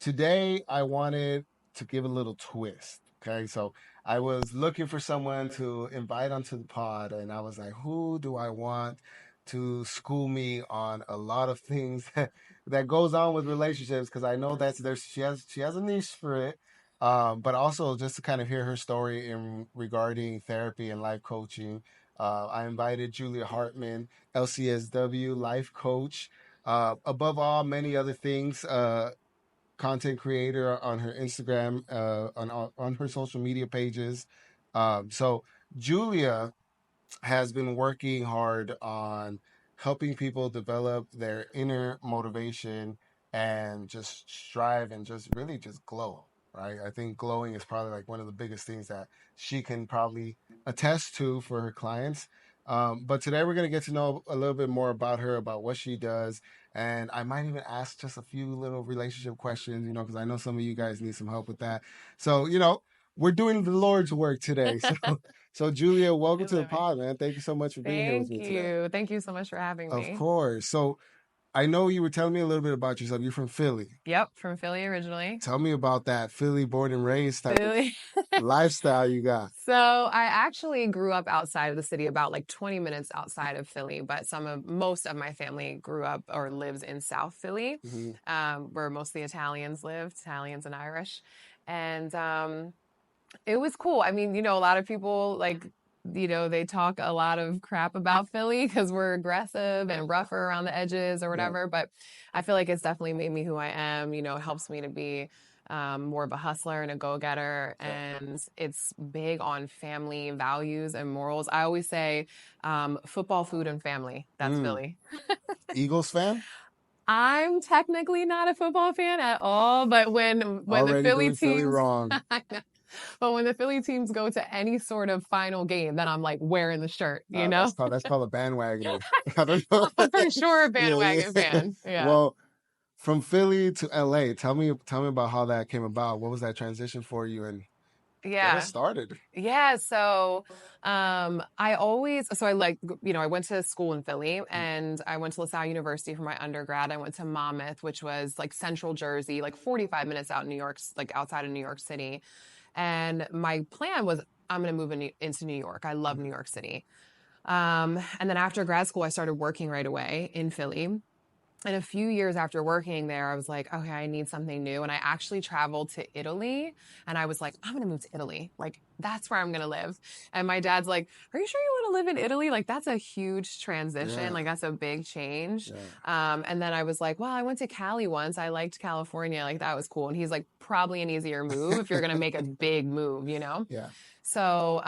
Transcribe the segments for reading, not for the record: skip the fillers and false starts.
Today, I wanted to give a little twist. Okay, so I was looking for someone to invite onto the pod, and I was like, who do I want to school me on a lot of things that goes on with relationships? Because I know that's there's she has a niche for it, but also just to kind of hear her story in regarding therapy and life coaching. I invited Julia Hartman, LCSW Life Coach. Above all, many other things. Content creator on her Instagram, on her social media pages. So Julia has been working hard on helping people develop their inner motivation and just strive and just really just glow. Right. I think glowing is probably like one of the biggest things that she can probably attest to for her clients. But today we're going to get to know a little bit more about her, about what she does. And I might even ask just a few little relationship questions, because I know some of you guys need some help with that. So, we're doing the Lord's work today. So Julia, welcome I to the love it. pod, man. Thank you so much for being here with Thank me today. you. Thank you so much for having Of me. course. So I know you were telling me a little bit about yourself. You're from Philly. Yep, from Philly originally. Tell me about that Philly born and raised type of Philly. lifestyle you got. So I actually grew up outside of the city, about like 20 minutes outside of Philly, but most of my family grew up or lives in South Philly, Hmm. where most of the Italians lived, Italians and Irish. And it was cool. I mean, a lot of people they talk a lot of crap about Philly because we're aggressive and rougher around the edges or Yeah. whatever. But I feel like it's definitely made me who I am. It helps me to be more of a hustler and a go-getter. Yeah. And it's big on family values and morals. I always say football, food, and family. That's Mm. Philly. Eagles fan? I'm technically not a football fan at all, but when the Already Philly doing Philly teams wrong. but when the Philly teams go to any sort of final game, then I'm like wearing the shirt, you know? That's called a bandwagoner. I don't know. For sure, a Yeah, bandwagon yeah. fan. Yeah. Well, from Philly to LA, tell me about how that came about. What was that transition for you, and get us Yeah. started. Yeah, so I went to school in Philly and I went to LaSalle University for my undergrad. I went to Monmouth, which was like central Jersey, like 45 minutes out in New York, like outside of New York City. And my plan was I'm going to move into New York. I love New York City. And then after grad school, I started working right away in Philly. And a few years after working there, I was like, okay, I need something new. And I actually traveled to Italy and I was like, I'm going to move to Italy. Like, that's where I'm going to live. And my dad's like, are you sure you want to live in Italy? Like, that's a huge transition. Yeah, Like, that's a big change. yeah, And then I was like, well, I went to Cali once. I liked California. Like, that was cool. And he's like, probably an easier move if you're going to make a big move, you know? yeah. So,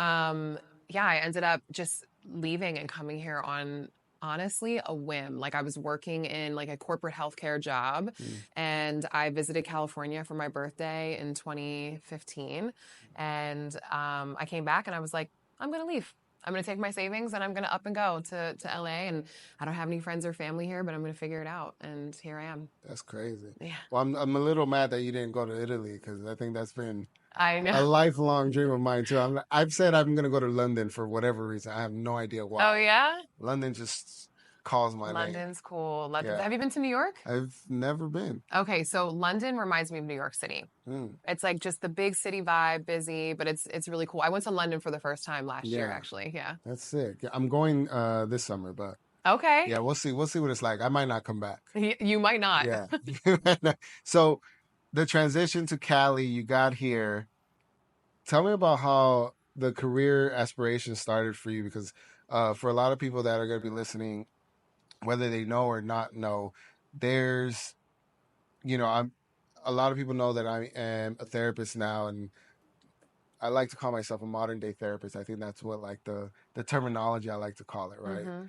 yeah, I ended up just leaving and coming here on honestly a whim. Like I was working in like a corporate healthcare job Mm. and I visited California for my birthday in 2015. And I came back and I was like, I'm going to leave. I'm going to take my savings and I'm going to up and go to LA. And I don't have any friends or family here, but I'm going to figure it out. And here I am. That's crazy. Yeah, Well, I'm a little mad that you didn't go to Italy because I think that's been I know. a lifelong dream of mine too. I've said I'm gonna go to London for whatever reason. I have no idea Oh, why. yeah? London just calls my name. London's cool. London. Yeah, Have you been to New York? I've never been. Okay, so London reminds me of New York City. Mm. It's like just the big city vibe, busy, but it's really cool. I went to London for the first time last year, Yeah, actually. Yeah. that's sick. Yeah, I'm going this summer, but Okay. yeah, we'll see. We'll see what it's like. I might not come back. You might not. Yeah. So the transition to Cali, you got here. Tell me about how the career aspirations started for you, because for a lot of people that are going to be listening, whether they know or not know, there's, I'm a lot of people know that I am a therapist now, and I like to call myself a modern day therapist. I think that's what like the terminology I like to call it, right? Hmm.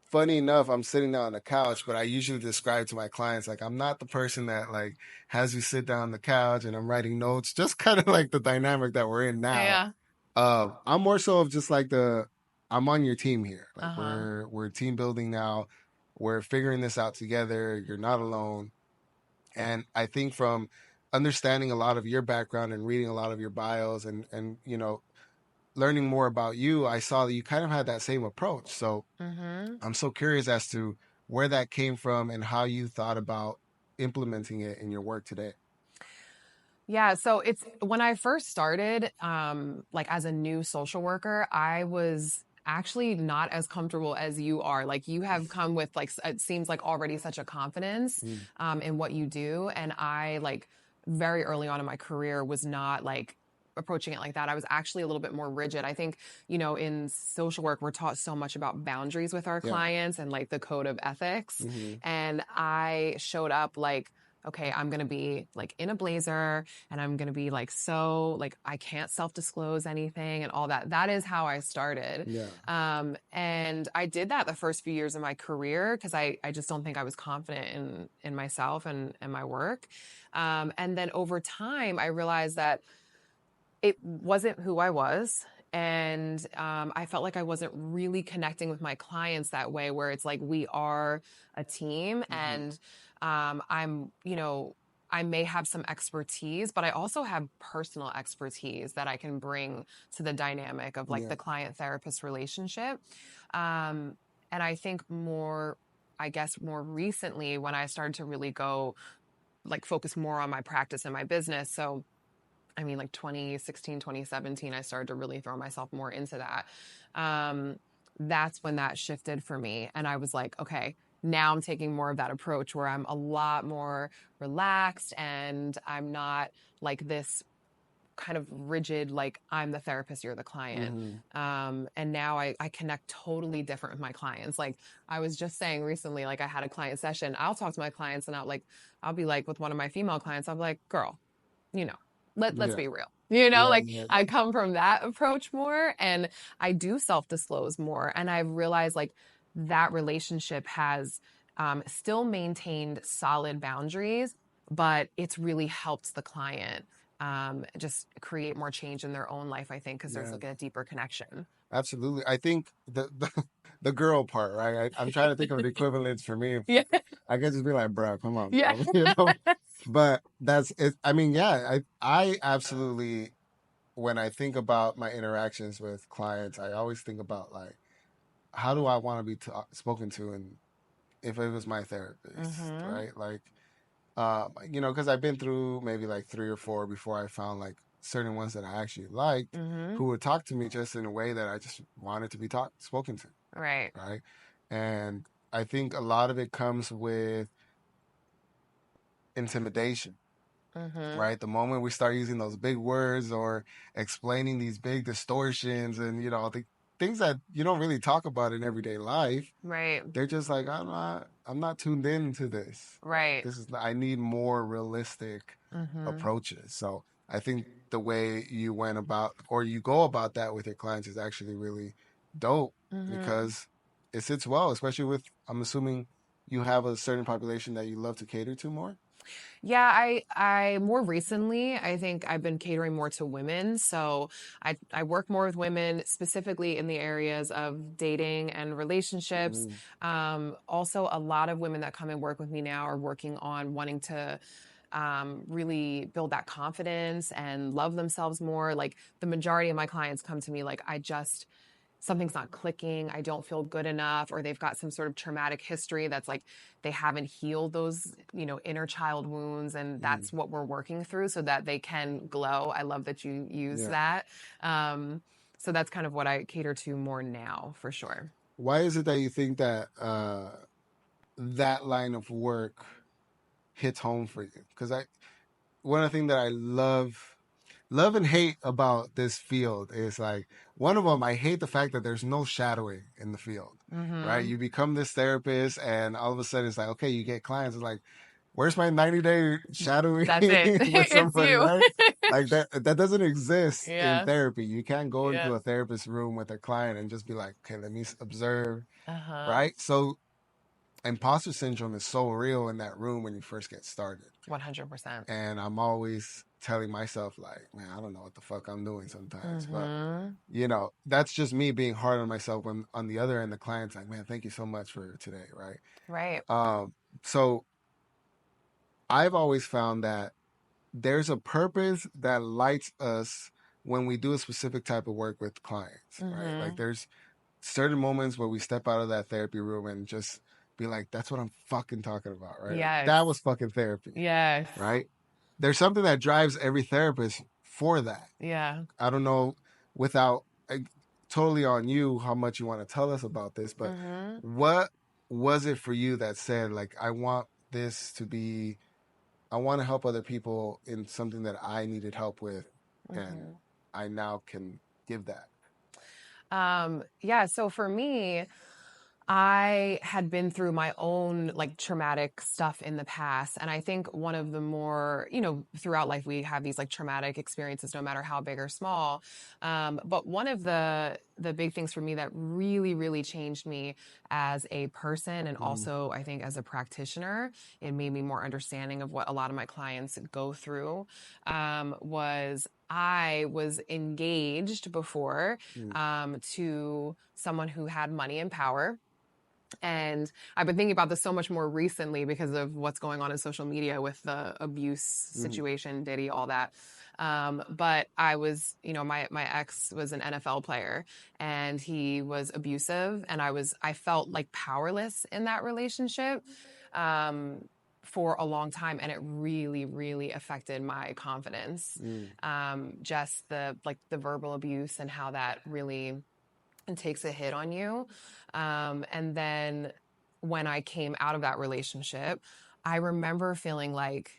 Funny enough, I'm sitting down on the couch, but I usually describe to my clients like I'm not the person that like has you sit down on the couch and I'm writing notes, just kind of like the dynamic that we're in now. Yeah. I'm more so of just like I'm on your team here. Like Uh-huh. we're team building now. We're figuring this out together. You're not alone. And I think from understanding a lot of your background and reading a lot of your bios and learning more about you, I saw that you kind of had that same approach. So Hmm. I'm so curious as to where that came from and how you thought about implementing it in your work today? Yeah, so it's when I first started, like as a new social worker, I was actually not as comfortable as you are. Like you have come with like it seems like already such a confidence Mm, in what you do, and I like very early on in my career was not like approaching it like that. I was actually a little bit more rigid. I think, in social work we're taught so much about boundaries with our yeah. clients and like the code of ethics, Hmm. and I showed up like, okay, I'm going to be like in a blazer and I'm going to be like, so like, I can't self disclose anything and all that. That is how I started. Yeah. And I did that the first few years of my career because I just don't think I was confident in myself and my work. And then over time, I realized that it wasn't who I was. And I felt like I wasn't really connecting with my clients that way, where it's like we are a team, Hmm. and I may have some expertise, but I also have personal expertise that I can bring to the dynamic of like Yeah. the client therapist relationship. And I think I guess more recently, when I started to really go like focus more on my practice and my business. So I mean, like 2016, 2017, I started to really throw myself more into that. Um, that's when that shifted for me. And I was like, okay, now I'm taking more of that approach where I'm a lot more relaxed and I'm not like this kind of rigid, like I'm the therapist, you're the client. Hmm. And now I connect totally different with my clients. Like I was just saying recently, like I had a client session. I'll talk to my clients and I'll be like with one of my female clients, I'll be like, girl, you know, let's Yeah. be real. Yeah. Like Yeah. I come from that approach more and I do self-disclose more. And I've realized like that relationship has still maintained solid boundaries, but it's really helped the client just create more change in their own life, I think, because there's Yeah. like a deeper connection. Absolutely. I think the girl part, right? I'm trying to think of the equivalents for me. Yeah. I could just be like, bro, come on, Yeah. bro, But that's it. I mean, yeah, I absolutely, when I think about my interactions with clients, I always think about like, how do I want to be spoken to, and if it was my therapist, Mm-hmm. right? Like, because I've been through maybe like three or four before I found like certain ones that I actually liked, Mm-hmm. who would talk to me just in a way that I just wanted to be spoken to, Right. right? And I think a lot of it comes with intimidation, Mm-hmm. right? The moment we start using those big words or explaining these big distortions and the things that you don't really talk about in everyday life, Right. they're just like, I'm not tuned into this. Right. I need more realistic Mm-hmm. approaches. So I think the way you went about, or you go about that with your clients, is actually really dope, Mm-hmm. because it sits well, especially with, I'm assuming you have a certain population that you love to cater to more. Yeah, I more recently, I think I've been catering more to women. So I work more with women, specifically in the areas of dating and relationships. Mm, Also, a lot of women that come and work with me now are working on wanting to really build that confidence and love themselves more. Like the majority of my clients come to me like, something's not clicking, I don't feel good enough, or they've got some sort of traumatic history that's like they haven't healed those, inner child wounds. And mm, that's what we're working through so that they can glow. I love that you use yeah. that. Um, so that's kind of what I cater to more now for sure. Why is it that you think that that line of work hits home for you? Because one of the things that I love and hate about this field is like, one of them, I hate the fact that there's no shadowing in the field, right? Mm-hmm. You become this therapist and all of a sudden it's like, okay, you get clients. It's like, where's my 90-day shadowing That's it. with It's somebody, you. right? Like that doesn't exist in Yeah. therapy. You can't go Yeah. into a therapist room with a client and just be like, okay, let me observe, Uh-huh. right? So imposter syndrome is so real in that room when you first get started. 100%. And I'm always telling myself, like, man, I don't know what the fuck I'm doing sometimes. But, Mm-hmm. that's just me being hard on myself, when on the other end, the client's like, man, thank you so much for today, right? Right. So I've always found that there's a purpose that lights us when we do a specific type of work with clients, right? Like Mm-hmm. there's certain moments where we step out of that therapy room and just be like, that's what I'm fucking talking about, right? Like, Yes. that was fucking therapy, Yes. right? There's something that drives every therapist for that. Yeah. I don't know, without totally on you how much you want to tell us about this, but Mm-hmm. what was it for you that said, like, I want to help other people in something that I needed help with, and Mm-hmm. I now can give that. Yeah. So for me, I had been through my own like traumatic stuff in the past. And I think one of the more, throughout life, we have these like traumatic experiences, no matter how big or small. But one of the big things for me that really, really changed me as a person and Mm, also I think as a practitioner, it made me more understanding of what a lot of my clients go through, was I was engaged before mm, to someone who had money and power. And I've been thinking about this so much more recently because of what's going on in social media with the abuse mm, situation, Diddy, all that. But I was, my ex was an NFL player and he was abusive, and I felt like powerless in that relationship. For a long time, and it really, really affected my confidence. mm, Just the verbal abuse and how that really takes a hit on you. And then when I came out of that relationship, I remember feeling like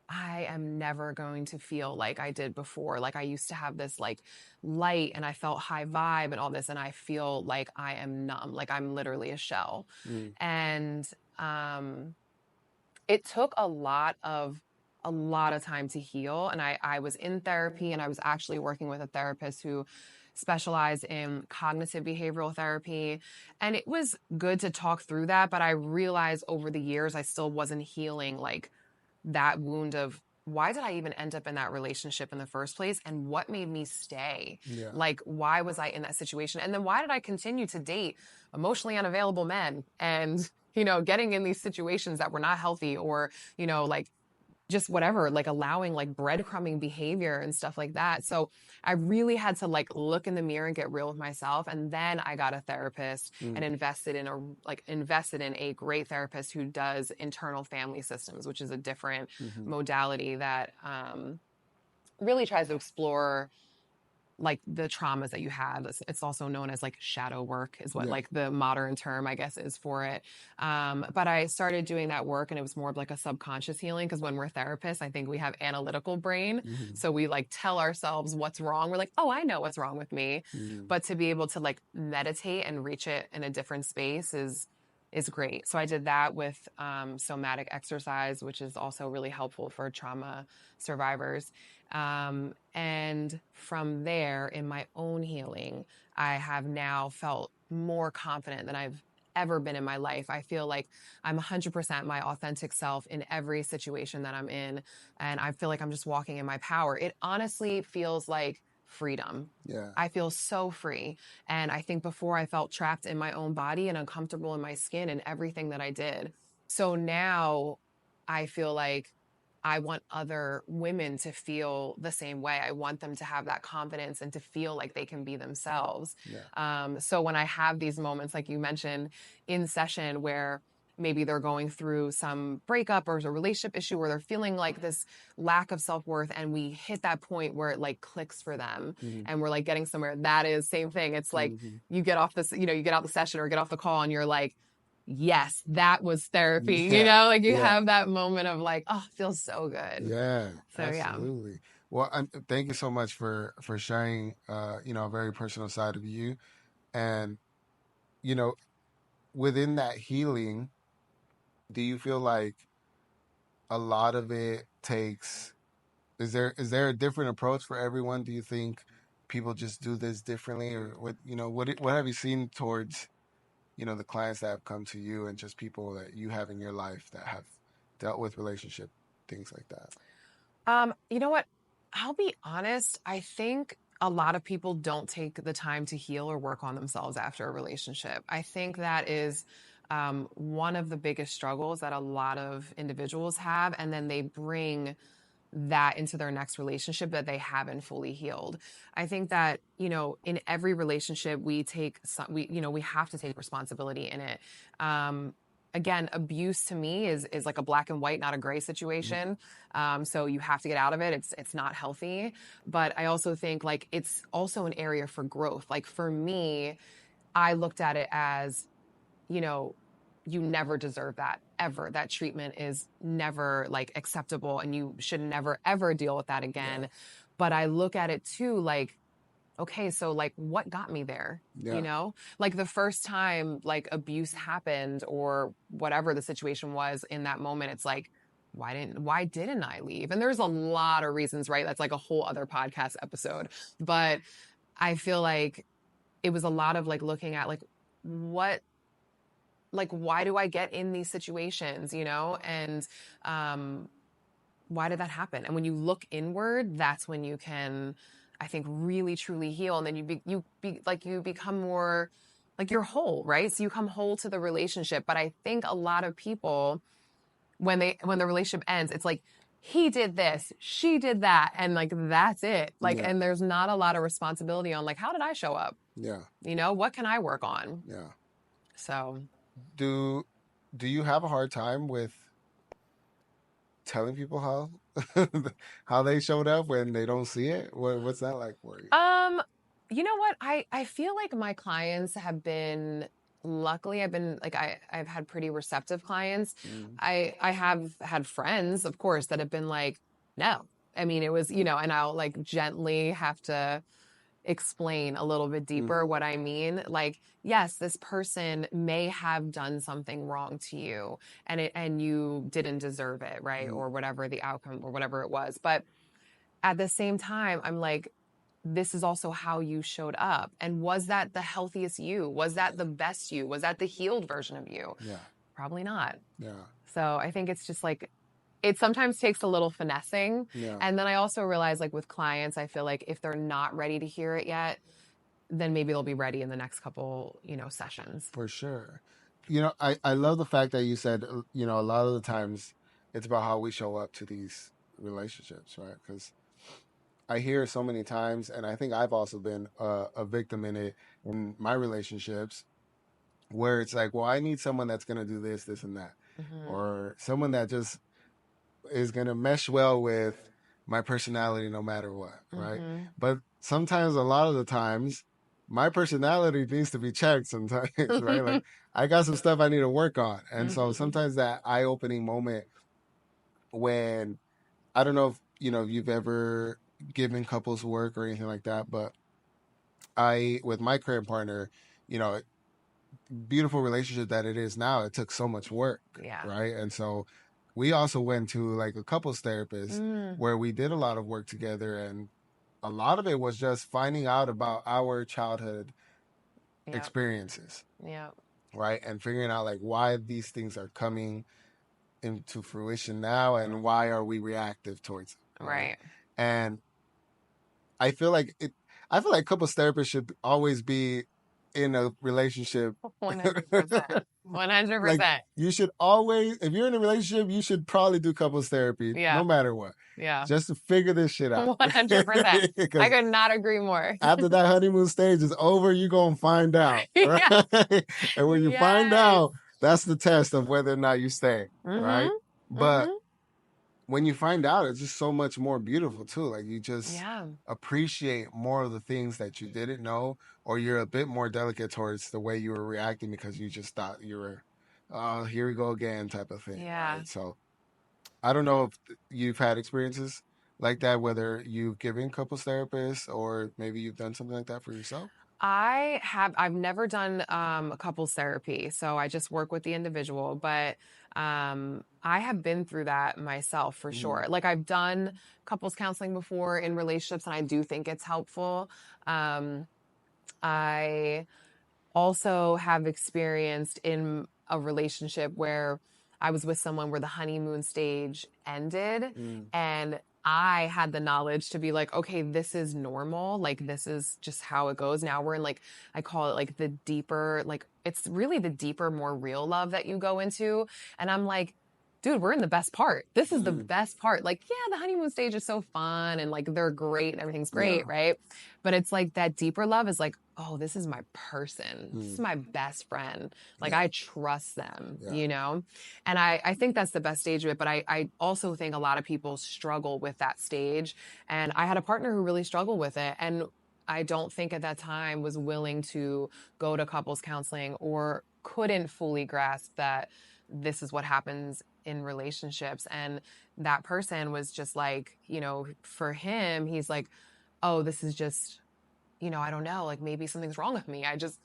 I am never going to feel like I did before. Like I used to have this like light and I felt high vibe and all this. And I feel like I am numb, like I'm literally a shell. mm, And it took a lot of time to heal. And I was in therapy, and I was actually working with a therapist who specialized in cognitive behavioral therapy. And it was good to talk through that. But I realized over the years, I still wasn't healing like that wound of why did I even end up in that relationship in the first place? And what made me stay? yeah. Like, why was I in that situation? And then why did I continue to date emotionally unavailable men and, getting in these situations that were not healthy, or, like just whatever, like allowing like breadcrumbing behavior and stuff like that. So I really had to like look in the mirror and get real with myself. And then I got a therapist and Mm, invested in a great therapist who does internal family systems, which is a different mm-hmm. modality that really tries to explore like the traumas that you have. It's also known as like shadow work, is what Yeah. like the modern term, I guess, is for it. But I started doing that work, and it was more of like a subconscious healing, because when we're therapists, I think we have analytical brain. Mm-hmm. So we like tell ourselves what's wrong. We're like, oh, I know what's wrong with me. Mm-hmm. But to be able to like meditate and reach it in a different space is great. So I did that with somatic exercise, which is also really helpful for trauma survivors. And from there, in my own healing, I have now felt more confident than I've ever been in my life. I feel like I'm 100% my authentic self in every situation that I'm in. And I feel like I'm just walking in my power. It honestly feels like freedom. Yeah. I feel so free. And I think before I felt trapped in my own body and uncomfortable in my skin and everything that I did. So now I feel like I want other women to feel the same way. I want them to have that confidence and to feel like they can be themselves. Yeah. So when I have these moments, like you mentioned, in session where maybe they're going through some breakup or a relationship issue where they're feeling like this lack of self-worth, and we hit that point where it like clicks for them Mm-hmm. and we're like getting somewhere, that is same thing. It's like Mm-hmm. you get off this, you get out the session or get off the call and you're like, yes, that was therapy. Yeah. Like you Yeah. have that moment of like, oh, it feels so good. Yeah, So yeah. absolutely. Well, thank you so much for sharing, a very personal side of you, and you know, within that healing, do you feel like a lot of it takes? Is there a different approach for everyone? Do you think people just do this differently, or what have you seen towards the clients that have come to you, and just people that you have in your life that have dealt with relationship things like that? You know what? I'll be honest. I think a lot of people don't take the time to heal or work on themselves after a relationship. I think that is one of the biggest struggles that a lot of individuals have. And then they bring that into their next relationship that they haven't fully healed. I think that, in every relationship we take we have to take responsibility in it. again, abuse to me is like a black and white, not a gray situation. So you have to get out of it. It's not healthy. But I also think like it's also an area for growth. Like for me, I looked at it as, you know, you never deserve that ever. That treatment is never like acceptable, and you should never ever deal with that again. Yeah. But I look at it too, like, okay, so like what got me there? Yeah. You know, like the first time like abuse happened or whatever the situation was in that moment, it's like, why didn't I leave? And there's a lot of reasons, right? That's like a whole other podcast episode. But I feel like it was a lot of like looking at like what, like why do I get in these situations, you know? And why did that happen? And when you look inward, that's when you can, I think, really truly heal. And then you become more like you're whole, right? So you come whole to the relationship. But I think a lot of people, when the relationship ends, it's like, he did this, she did that, and like that's it. Like, Yeah. and there's not a lot of responsibility on like, how did I show up? Yeah. You know, what can I work on? Yeah. So Do you have a hard time with telling people how how they showed up when they don't see it? What's that like for you? You know what? I feel like my clients have been, luckily I've been like I've had pretty receptive clients. I have had friends, of course, that have been like, no. I mean, it was, you know, and I'll like gently have to explain a little bit deeper what I mean. Like, yes, this person may have done something wrong to you and you didn't deserve it, right? Or whatever the outcome or whatever it was. But at the same time, I'm like, this is also how you showed up. And was that the healthiest you? Was that the best you? Was that the healed version of you? Yeah. Probably not. Yeah. So I think it's just like, it sometimes takes a little finessing. Yeah. And then I also realize like with clients, I feel like if they're not ready to hear it yet, then maybe they'll be ready in the next couple, you know, sessions. For sure. You know, I love the fact that you said, you know, a lot of the times it's about how we show up to these relationships, right? Because I hear so many times, and I think I've also been a victim in it in my relationships, where it's like, well, I need someone that's going to do this, this, and that, or someone that just is going to mesh well with my personality no matter what, right? But sometimes, a lot of the times, my personality needs to be checked sometimes, right? Like, I got some stuff I need to work on. And so sometimes that eye-opening moment when, I don't know if, you know, you've ever given couples work or anything like that, but with my current partner, you know, beautiful relationship that it is now, it took so much work, right? And so we also went to like a couples therapist where we did a lot of work together, and a lot of it was just finding out about our childhood experiences, right? And figuring out like why these things are coming into fruition now and why are we reactive towards it, right? And I feel like couples therapists should always be in a relationship. 100%. 100%. Like, you should always, if you're in a relationship, you should probably do couples therapy no matter what. Yeah. Just to figure this shit out. 100%. I could not agree more. After that honeymoon stage is over, you're going to find out. Right? And when you find out, that's the test of whether or not you stay. Right? But when you find out, it's just so much more beautiful too. Like, you just appreciate more of the things that you didn't know, or you're a bit more delicate towards the way you were reacting because you just thought you were, oh, here we go again type of thing. Yeah. Right? So I don't know if you've had experiences like that, whether you've given couples therapists or maybe you've done something like that for yourself. I've never done a couples therapy, so I just work with the individual, but I have been through that myself for sure. Like, I've done couples counseling before in relationships, and I do think it's helpful. I also have experienced in a relationship where I was with someone where the honeymoon stage ended, and I had the knowledge to be like, okay, this is normal. Like, this is just how it goes. Now we're in, like, I call it like the deeper, like, it's really the deeper, more real love that you go into. And I'm like, dude, we're in the best part. This is the best part. Like, yeah, the honeymoon stage is so fun and like they're great and everything's great, right? But it's like that deeper love is like, oh, this is my person. This is Mm. my best friend. Like, Yeah. I trust them, Yeah. you know? And I think that's the best stage of it. But I also think a lot of people struggle with that stage. And I had a partner who really struggled with it. And I don't think at that time was willing to go to couples counseling or couldn't fully grasp that this is what happens in relationships. And that person was just like, you know, for him, he's like, oh, this is just, you know, I don't know, like maybe something's wrong with me. I just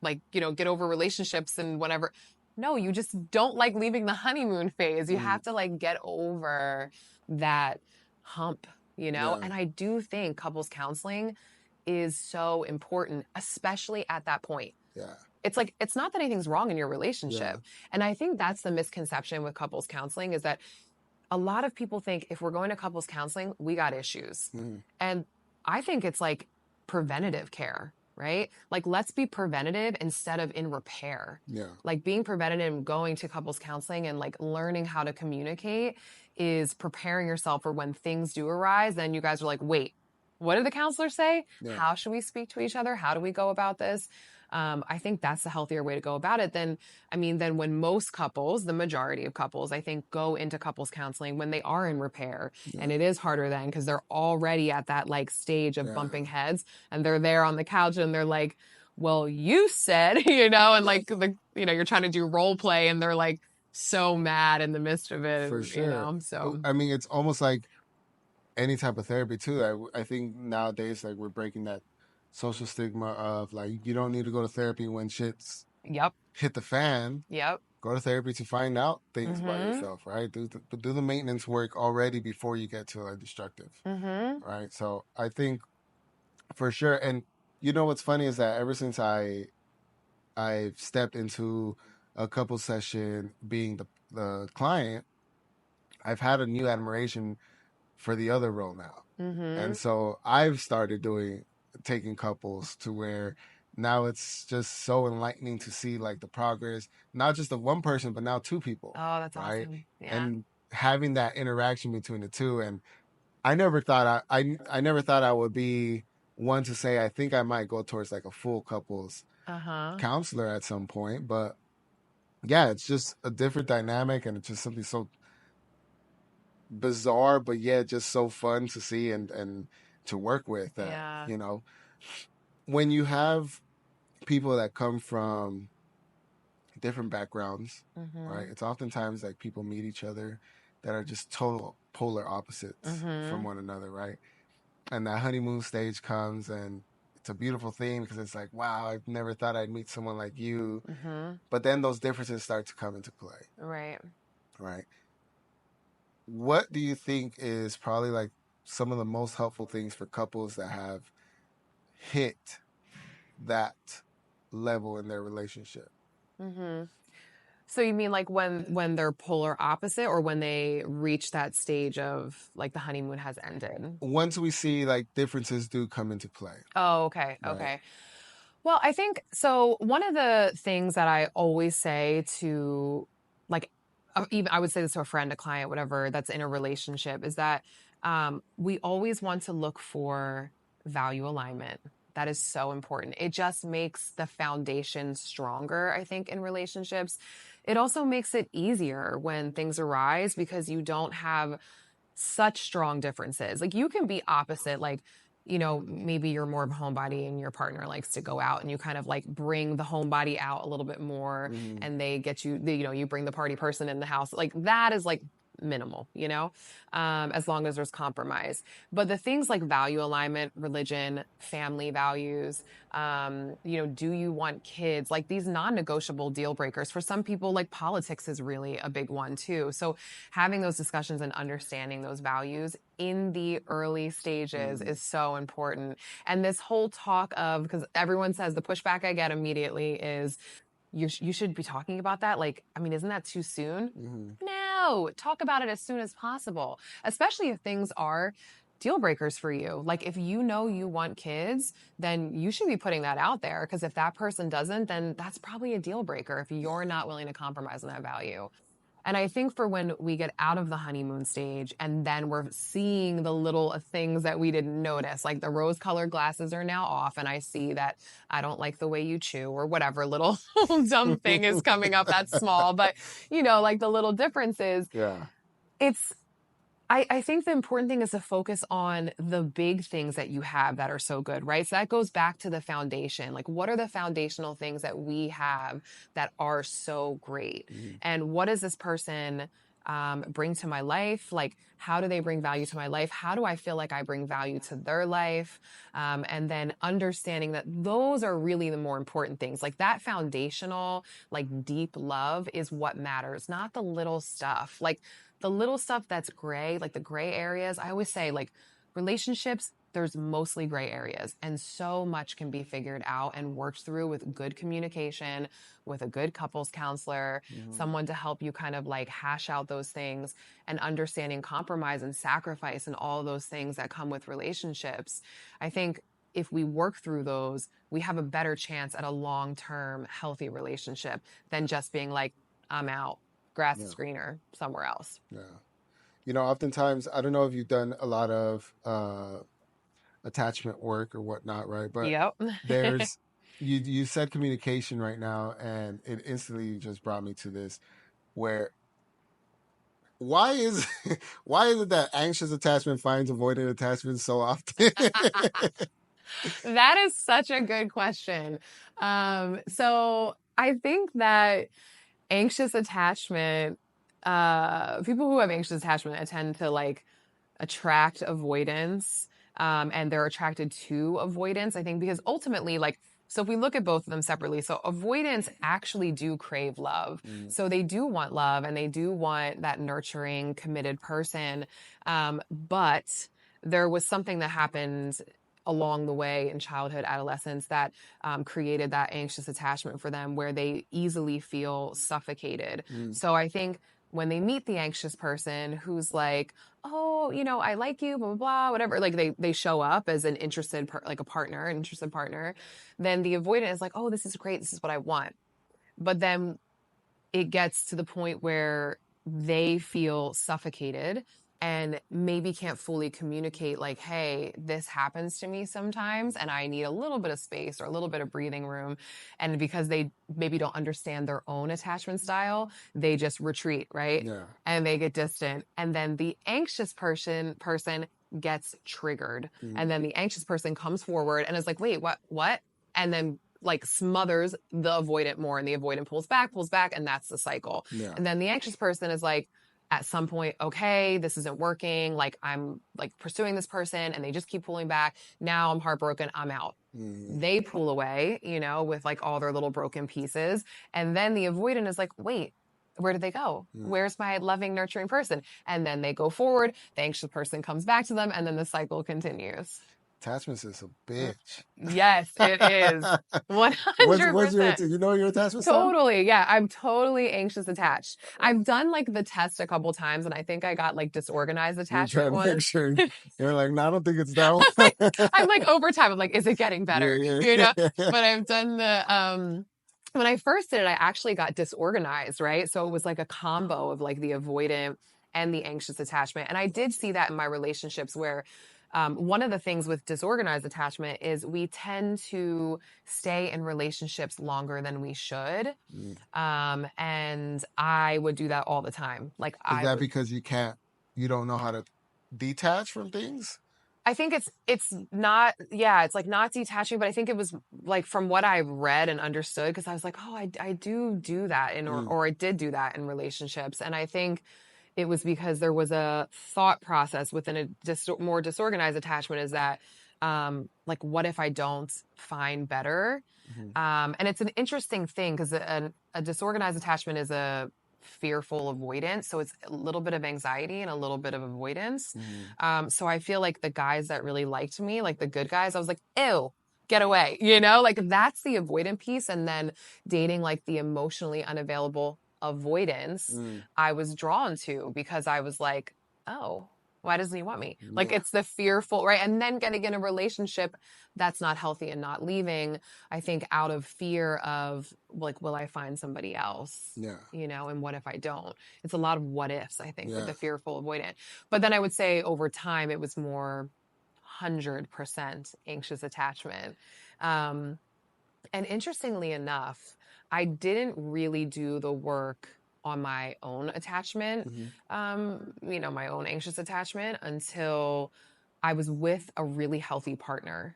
like, you know, get over relationships and whatever. No, you just don't like leaving the honeymoon phase. You Mm. have to like get over that hump, you know? Yeah. And I do think couples counseling is so important, especially at that point. Yeah. It's like, it's not that anything's wrong in your Yeah. relationship. And I think that's the misconception with couples counseling is that a lot of people think if we're going to couples counseling, we got issues. Mm. And I think it's like preventative care, right? Like, let's be preventative instead of in repair. Yeah. Like, being preventative and going to couples counseling and like learning how to communicate is preparing yourself for when things do arise. Then you guys are like, wait, what did the counselor say? Yeah. How should we speak to each other? How do we go about this? I think that's the healthier way to go about it. Then when most couples, the majority of couples, I think, go into couples counseling when they are in repair. Yeah. And it is harder then because they're already at that like stage of Yeah. bumping heads and they're there on the couch and they're like, well, you said, you know, and like you're trying to do role play and they're like so mad in the midst of it, For and, you sure. know, so I mean, it's almost like any type of therapy too. I think nowadays, like, we're breaking that social stigma of like, you don't need to go to therapy when shit's yep, hit the fan. yep, Go to therapy to find out things about mm-hmm, yourself, right? Do the maintenance work already before you get to a destructive, mm-hmm, right? So I think for sure. And you know what's funny is that ever since I've stepped into a couple session being the client, I've had a new admiration for the other role now. mm-hmm. And so I've started taking couples to where now it's just so enlightening to see like the progress, not just of one person, but now two people, Oh, that's right? awesome. Yeah. And having that interaction between the two. And I never thought I never thought I would be one to say I think I might go towards like a full couples Uh-huh. counselor at some point, but yeah, it's just a different dynamic and it's just something so bizarre, but yeah, just so fun to see and to work with that, Yeah. you know, when you have people that come from different backgrounds, Mm-hmm. right? It's oftentimes like people meet each other that are just total polar opposites from Mm-hmm. one another, right? And that honeymoon stage comes and it's a beautiful thing because it's like, wow, I've never thought I'd meet someone like you. Mm-hmm. But then those differences start to come into play, Right. right? What do you think is probably like some of the most helpful things for couples that have hit that level in their relationship? Mm-hmm. So you mean like when they're polar opposite or when they reach that stage of like the honeymoon has ended? Once we see like differences do come into play, Oh, okay. right? Okay. Well, I think so. One of the things that I always say to like, even I would say this to a friend, a client, whatever, that's in a relationship is that we always want to look for value alignment. That is so important. It just makes the foundation stronger, I think, in relationships. It also makes it easier when things arise because you don't have such strong differences. Like, you can be opposite, like, you know, maybe you're more of a homebody and your partner likes to go out and you kind of like bring the homebody out a little bit more Mm-hmm. and they get you, you know, you bring the party person in the house. Like, that is like minimal, you know, as long as there's compromise. But the things like value alignment, religion, family values, you know, do you want kids? Like, these non-negotiable deal breakers. For some people, like, politics is really a big one too. So having those discussions and understanding those values in the early stages Mm-hmm. is so important. And this whole talk of, because everyone says the pushback I get immediately is, you should be talking about that. Like, I mean, isn't that too soon? Mm-hmm. No, talk about it as soon as possible, especially if things are deal breakers for you. Like, if you know you want kids, then you should be putting that out there. Because if that person doesn't, then that's probably a deal breaker if you're not willing to compromise on that value. And I think for when we get out of the honeymoon stage and then we're seeing the little things that we didn't notice, like the rose colored glasses are now off and I see that I don't like the way you chew or whatever little dumb thing is coming up that's small. But, like the little differences, Yeah. it's, I think the important thing is to focus on the big things that you have that are so good, right? So that goes back to the foundation. Like, what are the foundational things that we have that are so great? Mhm. And what does this person bring to my life? Like, how do they bring value to my life? How do I feel like I bring value to their life? And then understanding that those are really the more important things. Like that foundational, like deep love is what matters, not the little stuff. Like, the little stuff that's gray, like the gray areas, I always say like relationships, there's mostly gray areas and so much can be figured out and worked through with good communication, with a good couples counselor, someone to help you kind of like hash out those things and understanding compromise and sacrifice and all those things that come with relationships. I think if we work through those, we have a better chance at a long-term healthy relationship than just being like, I'm out. Grass is Yeah. greener somewhere else. Yeah. Oftentimes, I don't know if you've done a lot of attachment work or whatnot, right? But Yep. there's you said communication right now, and it instantly just brought me to this where why is why is it that anxious attachment finds avoidant attachment so often? That is such a good question. So I think that anxious attachment, people who have anxious attachment tend to like attract avoidance, and they're attracted to avoidance, I think, because ultimately, like, so if we look at both of them separately, so avoidance actually do crave love. So they do want love and they do want that nurturing, committed person. But there was something that happened along the way in childhood, adolescence that created that anxious attachment for them where they easily feel suffocated. So I think when they meet the anxious person who's like, oh, I like you, blah, blah, blah, whatever. Like they show up as an interested, like a partner, an interested partner. Then the avoidant is like, oh, this is great. This is what I want. But then it gets to the point where they feel suffocated and maybe can't fully communicate like, hey, this happens to me sometimes and I need a little bit of space or a little bit of breathing room. And because they maybe don't understand their own attachment style, they just retreat, right? Yeah. And they get distant. And then the anxious person gets triggered. And then the anxious person comes forward and is like, wait, what? And then like smothers the avoidant more and the avoidant pulls back, and that's the cycle. Yeah. And then the anxious person is like, at some point, okay, this isn't working. Like I'm like pursuing this person and they just keep pulling back. Now I'm heartbroken. I'm out. They pull away, with like all their little broken pieces. And then the avoidant is like, wait, where did they go? Where's my loving, nurturing person? And then they go forward. The anxious person comes back to them and then the cycle continues. Attachments is a bitch. Yes, it is. What's your 100%. your attachment style? Totally. Yeah. I'm totally anxious attached. I've done like the test a couple times and I think I got like disorganized You're attachment trying to make once. sure. You're like, no, I don't think it's that one. I'm like over time, I'm like, is it getting better? Yeah. But I've done when I first did it, I actually got disorganized, right? So it was like a combo of like the avoidant and the anxious attachment. And I did see that in my relationships where one of the things with disorganized attachment is we tend to stay in relationships longer than we should. And I would do that all the time. Like Is that because you don't know how to detach from things? I think it's not, it's like not detaching, but I think it was like from what I read and understood, because I was like, oh, I do that or I did do that in relationships. And I think it was because there was a thought process within a more disorganized attachment is that, like, what if I don't find better? And it's an interesting thing because a disorganized attachment is a fearful avoidance. So it's a little bit of anxiety and a little bit of avoidance. So I feel like the guys that really liked me, like the good guys, I was like, ew, get away, like that's the avoidant piece. And then dating like the emotionally unavailable avoidance, I was drawn to because I was like, oh, Why doesn't he want me? Like, Yeah. it's the fearful, right? And then getting in a relationship that's not healthy and not leaving, I think, out of fear of, like, will I find somebody else? Yeah. You know, and what if I don't? It's a lot of what ifs, I think, with Yeah. the fearful avoidant. But then I would say over time, it was more 100% anxious attachment. Um, and interestingly enough, I didn't really do the work on my own attachment, Hmm. you know, my own anxious attachment until I was with a really healthy partner.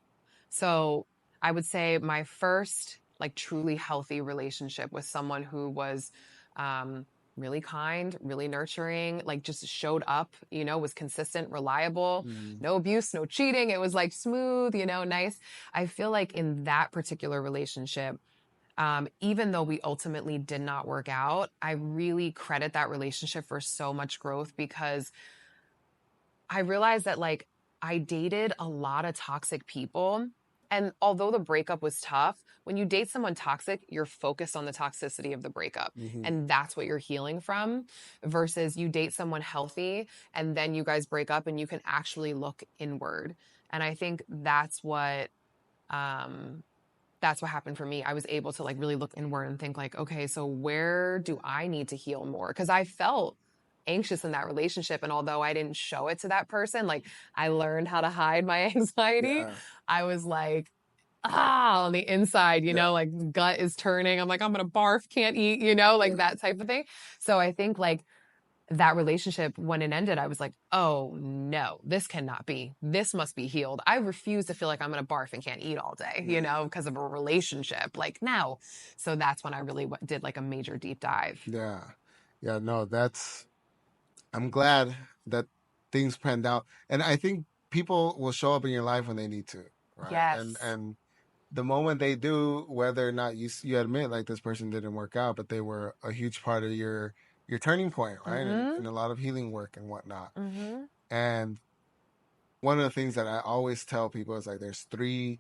So I would say my first, like, truly healthy relationship with someone who was um, really kind, really nurturing, like, just showed up, you know, was consistent, reliable, Hmm. no abuse, no cheating. It was like smooth, you know, nice. I feel like in that particular relationship, even though we ultimately did not work out, I really credit that relationship for so much growth because I realized that, like, I dated a lot of toxic people. And although the breakup was tough, when you date someone toxic, you're focused on the toxicity of the breakup. Hmm. And that's what you're healing from versus you date someone healthy and then you guys break up and you can actually look inward. And I think um, that's what happened for me. I was able to, like, really look inward and think, like, okay, so where do I need to heal more? Because I felt anxious in that relationship. And although I didn't show it to that person, like, I learned how to hide my anxiety. Yeah. I was like, on the inside, you Yeah. know, like gut is turning. I'm like, I'm going to barf, can't eat, you know, like that type of thing. So I think, like, that relationship, when it ended, I was like, oh no, this cannot be. This must be healed. I refuse to feel like I'm going to barf and can't eat all day, you know, because of a relationship. Like, no. So that's when I really did, like, a major deep dive. Yeah. Yeah. No, I'm glad that things panned out. And I think people will show up in your life when they need to, right? Yes. And the moment they do, whether or not you admit like this person didn't work out, but they were a huge part of your turning point, right? Mm-hmm. And a lot of healing work and whatnot. Mm-hmm. And one of the things that I always tell people is like there's three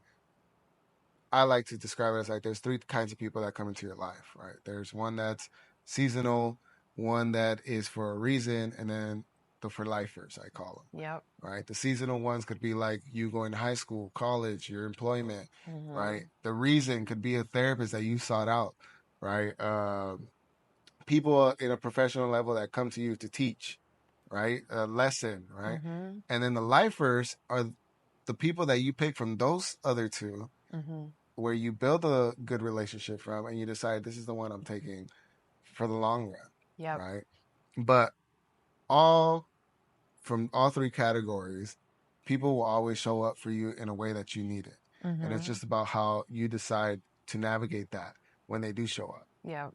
I like to describe it as like there's three kinds of people that come into your life, right? There's one that's seasonal, one that is for a reason, and then the for lifers, I call them, Yep. right? The seasonal ones could be like you going to high school, college, your employment, Mm-hmm. right? The reason could be a therapist that you sought out, right? People in a professional level that come to you to teach, right? A lesson, right? Mm-hmm. And then the lifers are the people that you pick from those other two Mm-hmm. where you build a good relationship from and you decide this is the one I'm taking for the long run, Yep. right? But all from all three categories, people will always show up for you in a way that you need it. And it's Mm-hmm. just about how you decide to navigate that when they do show up. Yep.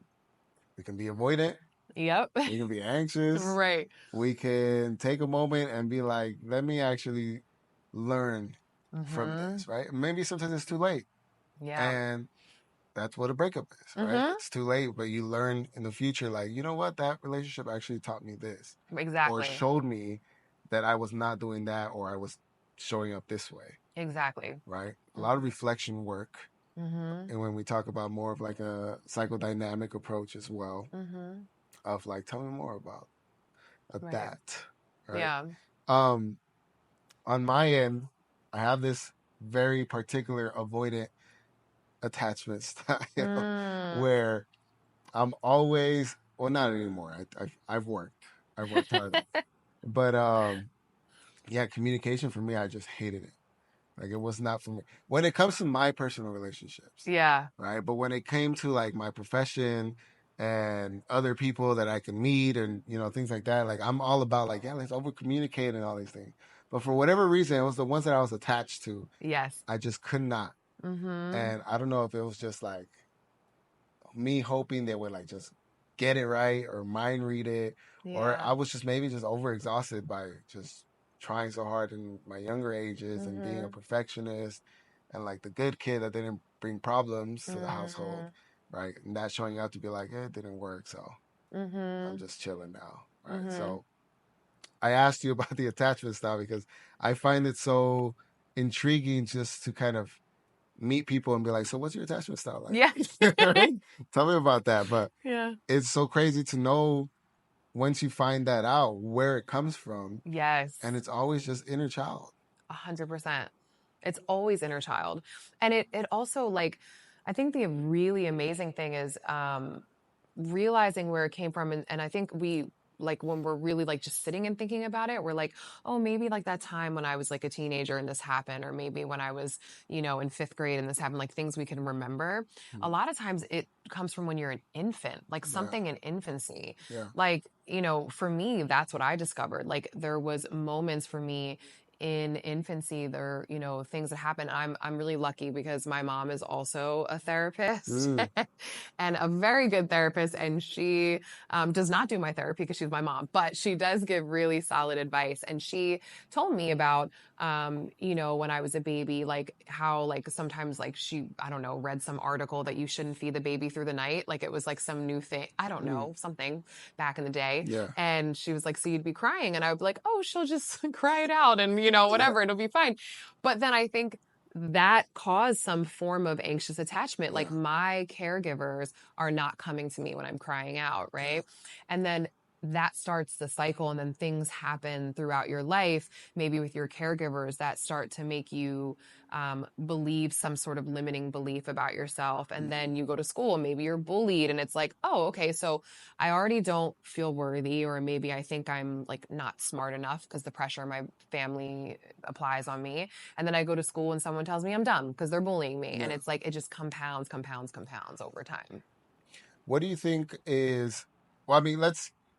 We can be avoidant, Yep. we can be anxious, Right. we can take a moment and be like, let me actually learn from Mm-hmm. this, right? Maybe sometimes it's too late. Yeah. And that's what a breakup is, right? Mm-hmm. It's too late, but you learn in the future, like, you know what, that relationship actually taught me this, or Exactly. showed me that I was not doing that, or I was showing up this way, Exactly. right? A lot of reflection work. Mm-hmm. And when we talk about more of like a psychodynamic approach as well, Mm-hmm. of like, tell me more about Right. that, right? Yeah. Um, on my end, I have this very particular avoidant attachment style Mm. where I'm always well, not anymore. I've worked hard, but yeah, communication for me, I just hated it. Like it was not for me when it comes to my personal relationships, Yeah. right? But when it came to like my profession and other people that I can meet and things like that, like I'm all about like yeah, let's over communicate and all these things. But for whatever reason, it was the ones that I was attached to. Yes. I just could not, Mm-hmm. and I don't know if it was just like me hoping they would like just get it right or mind read it, or Yeah. I was just maybe just overexhausted by just trying so hard in my younger ages and being a Mm-hmm. perfectionist and like the good kid that didn't bring problems to the household, Mm-hmm. right? And that showing up to be like, it didn't work, so I'm Mm-hmm. just chilling now, right? Mm-hmm. So I asked you about the attachment style because I find it so intriguing just to kind of meet people and be like, so what's your attachment style Yeah. like? Tell me about that. But Yeah. it's so crazy to know once you find that out, where it comes from, Yes. and it's always just inner child. 100%. It's always inner child. And it also, like, I think the really amazing thing is realizing where it came from. And I think we, like, when we're really like just sitting and thinking about it, we're like, oh, maybe like that time when I was like a teenager and this happened, or maybe when I was, in fifth grade and this happened, like things we can remember. A lot of times it comes from when you're an infant, like Yeah. something in infancy. Yeah. Like, for me, that's what I discovered. Like there was moments for me in infancy, there, things that happen. I'm really lucky because my mom is also a therapist Mm. and a very good therapist. And she does not do my therapy because she's my mom, but she does give really solid advice. And she told me about, when I was a baby, like how, like sometimes like she, I don't know, read some article that you shouldn't feed the baby through the night. Like it was like some new thing. I don't know, something back in the day. Yeah. And she was like, so you'd be crying. And I would be like, oh, she'll just cry it out and, whatever, it'll be fine. But then I think that caused some form of anxious attachment. Like my caregivers are not coming to me when I'm crying out, right? And then that starts the cycle, and then things happen throughout your life, maybe with your caregivers, that start to make you believe some sort of limiting belief about yourself. And then you go to school and maybe you're bullied, and it's like, oh, okay, so I already don't feel worthy, or maybe I think I'm like not smart enough because the pressure my family applies on me. And then I go to school and someone tells me I'm dumb because they're bullying me. And it's like, it just compounds over time. What do you think is? Well, I mean,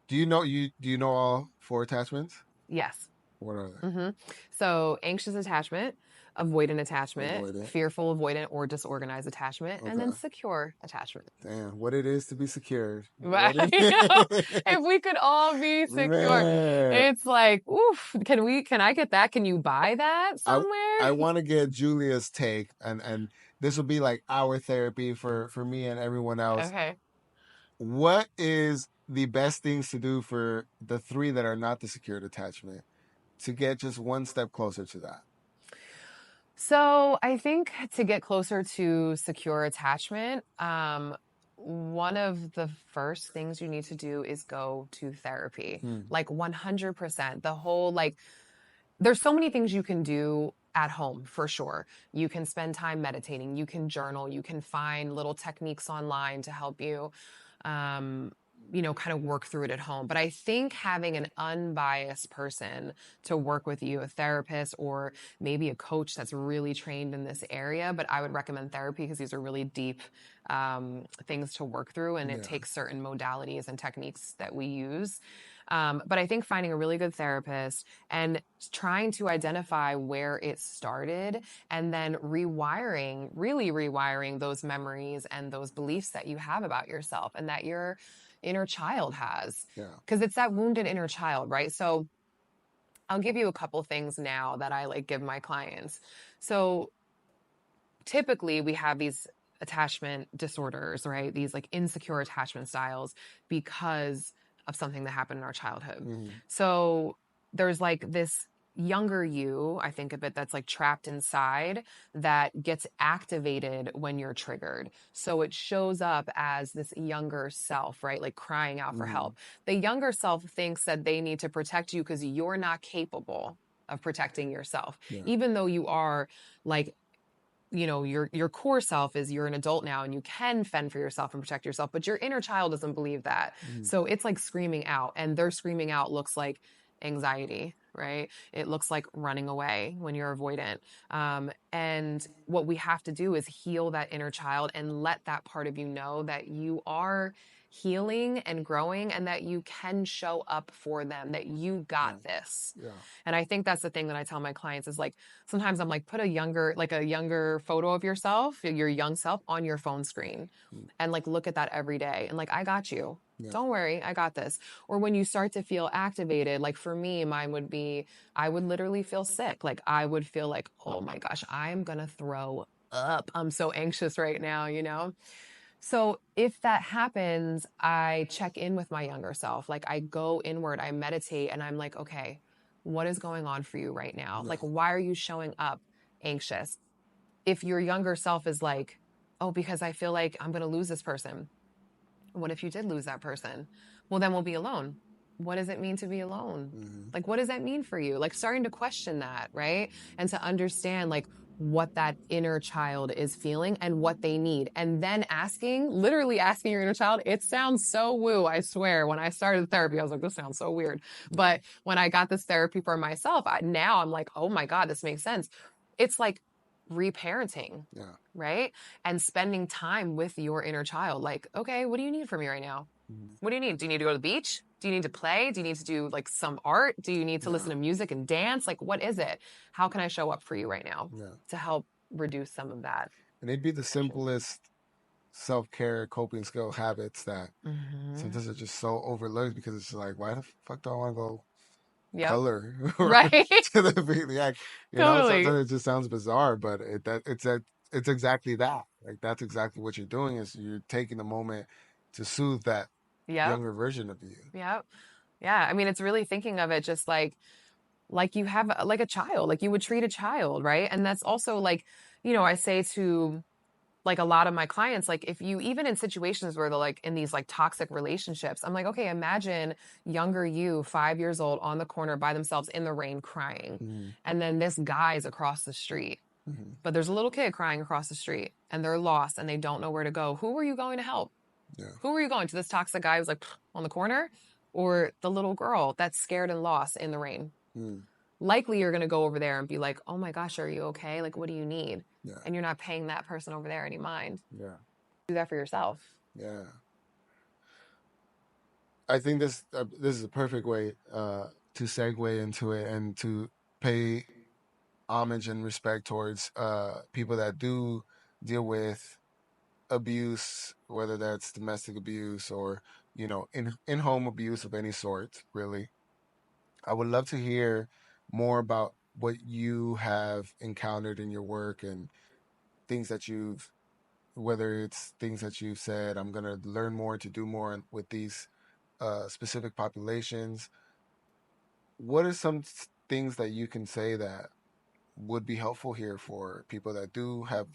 Do you know all four attachments? Yes. What are they? So anxious attachment, avoidant attachment, Avoidant. fearful avoidant or disorganized attachment, and then Okay. secure attachment. Damn, what it is to be secured. Right? What it If we could all be secure, Man. it's like, oof, can I get that? Can you buy that somewhere? I want to get Julia's take, and this will be like our therapy for me and everyone else. Okay. What is the best things to do for the three that are not the secured attachment to get just one step closer to that? So I think to get closer to secure attachment, one of the first things you need to do is go to therapy. Like 100%. The whole, like, there's so many things you can do at home for sure. You can spend time meditating, you can journal, you can find little techniques online to help you, kind of work through it at home. But I think having an unbiased person to work with you, a therapist or maybe a coach that's really trained in this area, but I would recommend therapy because these are really deep things to work through, and it takes certain modalities and techniques that we use. But I think finding a really good therapist and trying to identify where it started, and then really rewiring those memories and those beliefs that you have about yourself and that your inner child has. Because it's that wounded inner child, right? So I'll give you a couple things now that I like give my clients. So typically we have these attachment disorders, right? These like insecure attachment styles because of something that happened in our childhood. So there's like this younger you, I think of it, that's like trapped inside, that gets activated when you're triggered. So it shows up as this younger self, right? Like crying out for help. The younger self thinks that they need to protect you because you're not capable of protecting yourself, even though you are like, your core self is you're an adult now and you can fend for yourself and protect yourself, but your inner child doesn't believe that. So it's like screaming out, and their screaming out looks like anxiety, right? It looks like running away when you're avoidant. And what we have to do is heal that inner child and let that part of you know that you are healing and growing, and that you can show up for them, that you got this. And I think that's the thing that I tell my clients is like, sometimes I'm like, put a younger photo of yourself, your young self, on your phone screen and like look at that every day and like, I got you. Don't worry, I got this. Or when you start to feel activated, like for me, mine would be, I would literally feel sick. Like I would feel like, oh my gosh, I'm gonna throw up. I'm so anxious right now. So if that happens, I check in with my younger self. Like I go inward, I meditate, and I'm like, okay, what is going on for you right now? Like, why are you showing up anxious? If your younger self is like, oh, because I feel like I'm going to lose this person. What if you did lose that person? Well, then we'll be alone. what does it mean to be alone? Mm-hmm. Like, what does that mean for you? Like, starting to question that, right? And to understand, like, what that inner child is feeling and what they need. And then literally asking your inner child, it sounds so woo, I swear. When I started therapy, I was like, this sounds so weird. But when I got this therapy for myself, now I'm like, oh my God, this makes sense. It's like reparenting, Yeah. right? And spending time with your inner child. Like, okay, what do you need from me right now? Mm-hmm. What do you need? Do you need to go to the beach? Do you need to play? Do you need to do like some art? Do you need to Yeah. listen to music and dance? Like, what is it? How can I show up for you right now Yeah. to help reduce some of that? And it'd be the simplest self-care coping skill habits that Mm-hmm. sometimes are just so overlooked because it's like, why the fuck do I want to go Yep. color or Right. to the beat? Like, Totally. sometimes it just sounds bizarre, but it's exactly that. Like that's exactly what you're doing is you're taking a moment to soothe that Yep. younger version of you. Yep. Yeah. I mean, it's really thinking of it just like you have like a child, like you would treat a child, right? And that's also like, I say to like a lot of my clients, like if you even in situations where they're like in these like toxic relationships, I'm like, okay, imagine younger you, 5 years old, on the corner by themselves in the rain crying. Mm-hmm. And then this guy's across the street, Mm-hmm. but there's a little kid crying across the street and they're lost and they don't know where to go. Who are you going to help? Yeah. Who are you going to? This toxic guy who's like on the corner, or the little girl that's scared and lost in the rain? Mm. Likely you're going to go over there and be like, oh my gosh, are you okay? Like, what do you need? Yeah. And you're not paying that person over there any mind. Yeah. Do that for yourself. Yeah. I think this is a perfect way to segue into it and to pay homage and respect towards people that do deal with abuse, whether that's domestic abuse or in home abuse of any sort. Really, I would love to hear more about what you have encountered in your work and things that you've, whether it's things that you've said, I'm gonna learn more to do more with these specific populations. What are some things that you can say that would be helpful here for people that do have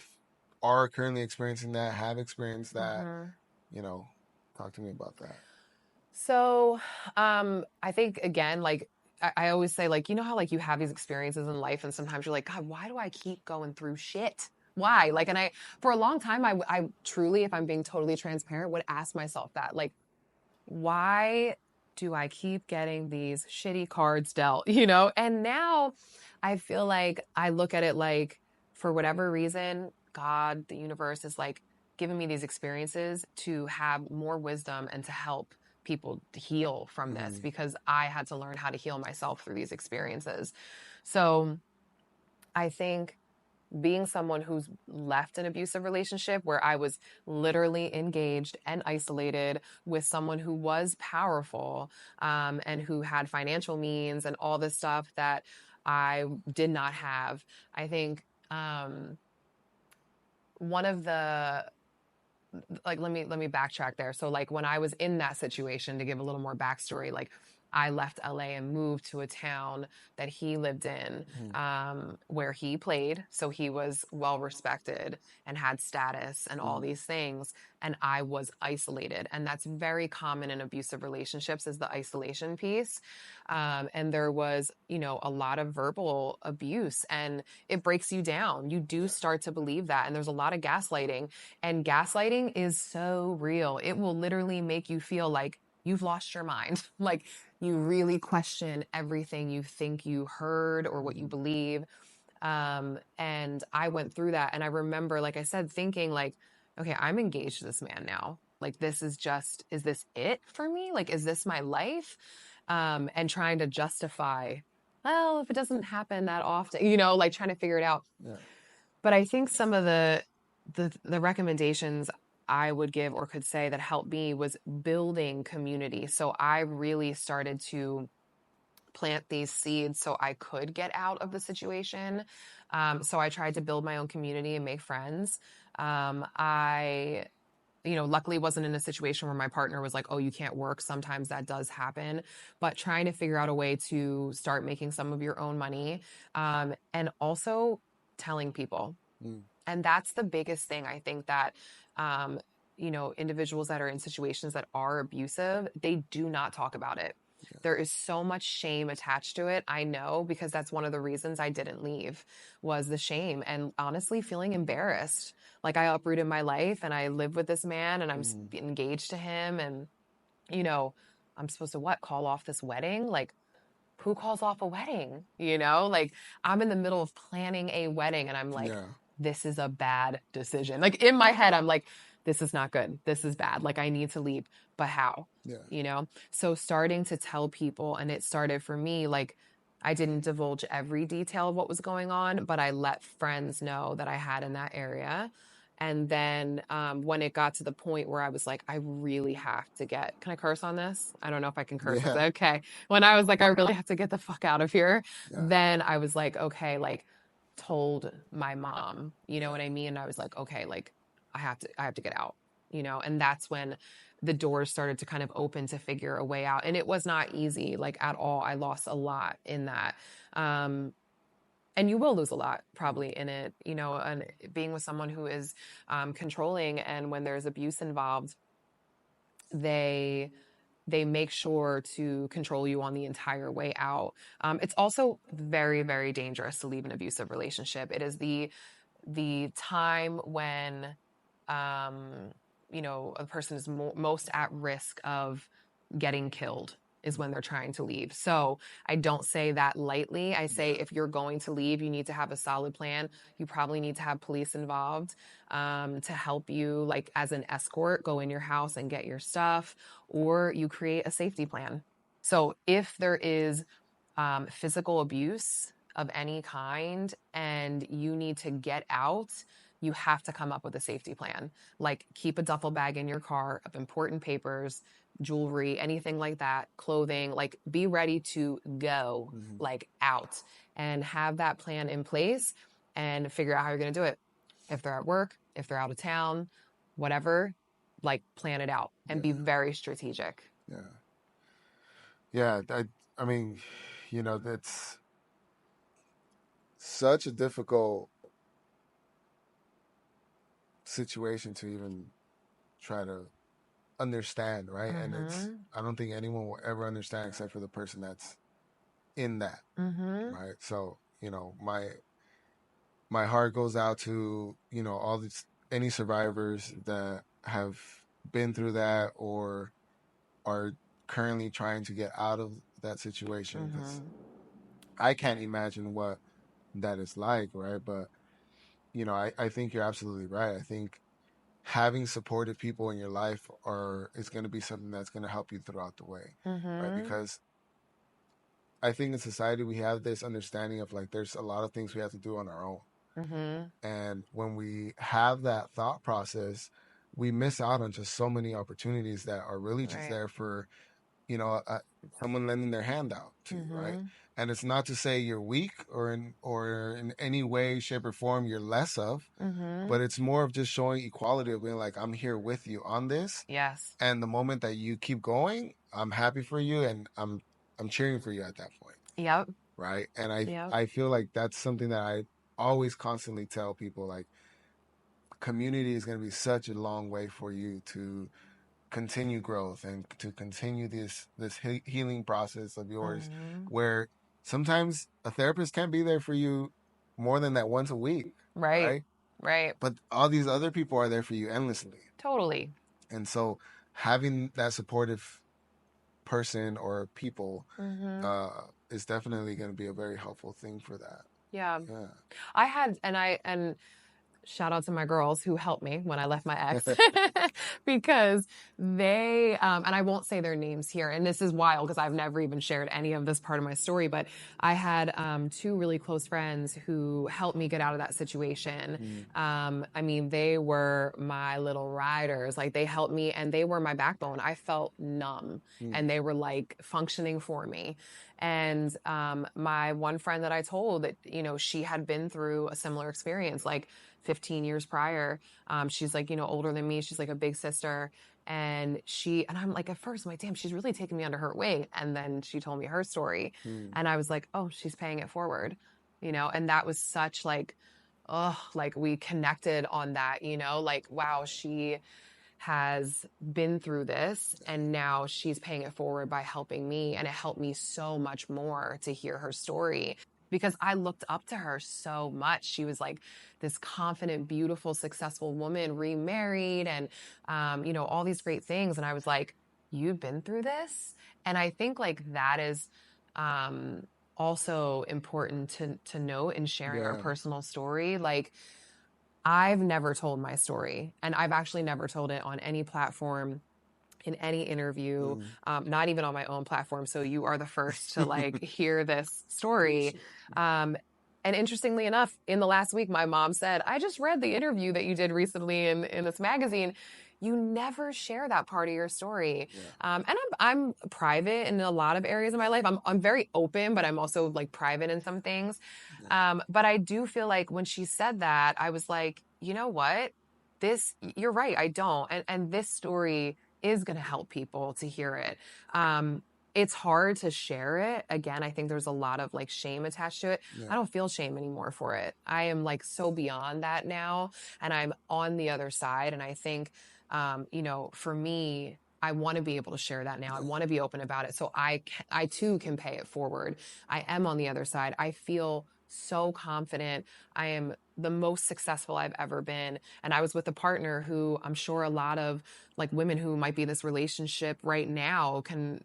are currently experiencing that, have experienced that? Mm-hmm. You know, talk to me about that. So, I think again, like I always say, like, how like you have these experiences in life and sometimes you're like, God, why do I keep going through shit? Why? Like, and for a long time, I truly, if I'm being totally transparent, would ask myself that, like, why do I keep getting these shitty cards dealt, And now I feel like I look at it like, for whatever reason, God, the universe is like giving me these experiences to have more wisdom and to help people heal from this Mm, because I had to learn how to heal myself through these experiences. So I think being someone who's left an abusive relationship where I was literally engaged and isolated with someone who was powerful, and who had financial means and all this stuff that I did not have. I think one of the like let me backtrack there. So like when I was in that situation, to give a little more backstory, like I left LA and moved to a town that he lived in, mm, where he played. So he was well respected and had status and all mm, these things. And I was isolated. And that's very common in abusive relationships, is the isolation piece. And there was, a lot of verbal abuse, and it breaks you down. You do yeah. start to believe that. And there's a lot of gaslighting. And gaslighting is so real. It will literally make you feel like you've lost your mind. Like you really question everything you think you heard or what you Mm, believe. And I went through that. And I remember, like I said, thinking like, okay, I'm engaged to this man now. Like, is this it for me? Like, is this my life? And trying to justify, well, if it doesn't happen that often, like trying to figure it out. yeah. But I think some of the recommendations I would give or could say that helped me was building community. So I really started to plant these seeds so I could get out of the situation. So I tried to build my own community and make friends. I luckily wasn't in a situation where my partner was like, oh, you can't work. Sometimes that does happen, but trying to figure out a way to start making some of your own money, and also telling people. Mm, And that's the biggest thing. I think that, individuals that are in situations that are abusive, they do not talk about it. There is so much shame attached to it. I know, because that's one of the reasons I didn't leave, was the shame and honestly feeling embarrassed. Like, I uprooted my life and I live with this man and I'm engaged to him, and I'm supposed to call off this wedding? Like, who calls off a wedding? Like, I'm in the middle of planning a wedding and I'm like, Yeah. this is a bad decision. Like, in my head, I'm like, this is not good. This is bad. Like, I need to leave. But how? Yeah. So starting to tell people, and it started for me, like, I didn't divulge every detail of what was going on, but I let friends know that I had in that area. And then when it got to the point where I was like, I really have to can I curse on this? I don't know if I can curse. Yeah. Okay. When I was like, I really have to get the fuck out of here. Yeah. Then I was like, okay, like, told my mom, you know what I mean? And I was like, okay, like, I have to get out, and that's when the doors started to kind of open to figure a way out. And it was not easy, like, at all. I lost a lot in that. And you will lose a lot probably in it, and being with someone who is controlling, and when there's abuse involved, they make sure to control you on the entire way out. It's also very, very dangerous to leave an abusive relationship. It is the time when a person is most at risk of getting killed, is when they're trying to leave. So I don't say that lightly. I say, if you're going to leave, you need to have a solid plan. You probably need to have police involved to help you, like, as an escort, go in your house and get your stuff, or you create a safety plan. So if there is physical abuse of any kind and you need to get out, you have to come up with a safety plan. Like, keep a duffel bag in your car of important papers, jewelry, anything like that, clothing, like, be ready to go, like, out, and have that plan in place and figure out how you're going to do it. If they're at work, if they're out of town, whatever, like, plan it out and be very strategic. Yeah. Yeah. I mean, that's such a difficult situation to even try to understand, right? And I don't think anyone will ever understand except for the person that's in that, right? So, my heart goes out to, all these, any survivors that have been through that or are currently trying to get out of that situation, because I can't imagine what that is like, right? But I think you're absolutely right. I think having supportive people in your life is going to be something that's going to help you throughout the way, right? Because I think in society we have this understanding of, like, there's a lot of things we have to do on our own. And when we have that thought process, we miss out on just so many opportunities that are really just there for, someone lending their hand out to you, right? And it's not to say you're weak or in any way, shape, or form you're less of, but it's more of just showing equality, of being like, I'm here with you on this. Yes. And the moment that you keep going, I'm happy for you, and I'm cheering for you at that point. Yep. Right. And I feel like that's something that I always constantly tell people, like, community is going to be such a long way for you to continue growth and to continue this healing process of yours, where sometimes a therapist can't be there for you more than that once a week. Right. But all these other people are there for you endlessly. Totally. And so having that supportive person or people is definitely going to be a very helpful thing for that. Yeah. I had, and shout out to my girls who helped me when I left my ex, because they, and I won't say their names here, and this is wild because I've never even shared any of this part of my story, but I had two really close friends who helped me get out of that situation. I mean, they were my little riders. Like, they helped me and they were my backbone. I felt numb and they were, like, functioning for me. And my one friend that I told that, she had been through a similar experience, like 15 years prior. She's, like, older than me. She's like a big sister. And I'm like, at first I'm like, damn, she's really taking me under her wing. And then she told me her story and I was like, oh, she's paying it forward, and that was such, like, oh, like, we connected on that, like, wow, she has been through this, and now she's paying it forward by helping me. And it helped me so much more to hear her story because I looked up to her so much. She was like this confident, beautiful, successful woman, remarried, and, all these great things. And I was like, you've been through this? And I think like that is, also important to note in sharing our Yeah. personal story. Like, I've never told my story, and I've actually never told it on any platform, in any interview, Mm. not even on my own platform. So you are the first to like hear this story. Appreciate it. And interestingly enough, in the last week, my mom said, I just read the interview that you did recently in this magazine. You never share that part of your story. Yeah. And I'm private in a lot of areas of my life. I'm very open, but I'm also like private in some things. Yeah. But I do feel like when she said that, I was like, you know what? You're right. I don't. And this story is going to help people to hear it. It's hard to share it. Again, I think there's a lot of like shame attached to it. Yeah. I don't feel shame anymore for it. I am like so beyond that now, and I'm on the other side. And I think, for me, I want to be able to share that now. I want to be open about it, so I too can pay it forward. I am on the other side. I feel so confident. I am the most successful I've ever been. And I was with a partner who I'm sure a lot of like women who might be in this relationship right now can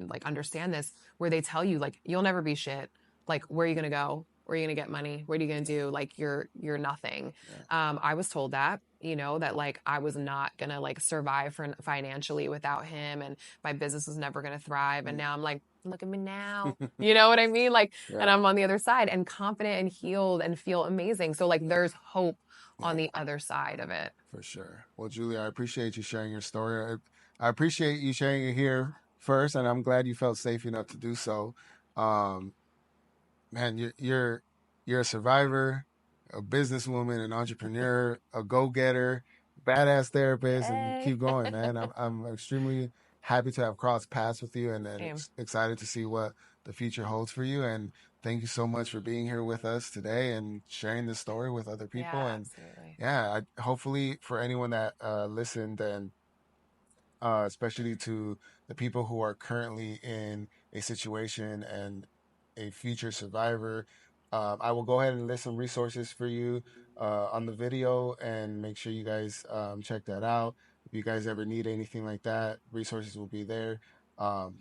like understand this, where they tell you like, you'll never be shit. Like, where are you going to go? Where are you going to get money? What are you going to do? Like, you're nothing. Yeah. I was told that, that like I was not going to like survive financially without him, and my business was never going to thrive. And Mm. now I'm like, look at me now. You know what I mean? Like, and Yeah. I'm on the other side and confident and healed and feel amazing. So like there's hope on Yeah. the other side of it. For sure. Well, Julia, I appreciate you sharing your story. I appreciate you sharing it here first, and I'm glad you felt safe enough to do so. Um, Man, you're a survivor, a businesswoman, an entrepreneur, a go-getter, badass therapist, and Yay. keep going, man. I'm extremely happy to have crossed paths with you, and Same. excited to see what the future holds for you. And thank you so much for being here with us today and sharing this story with other people. Yeah, And absolutely. yeah, hopefully for anyone that listened, and especially to the people who are currently in a situation and a future survivor. I will go ahead and list some resources for you on the video, and make sure you guys check that out. If you guys ever need anything like that, resources will be there.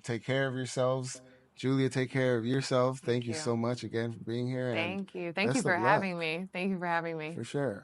Take care of yourselves. Julia, take care of yourself. Thank Thank you you. so much again for being here, and Thank you. Thank you best for of luck having me. Thank you for having me. for sure.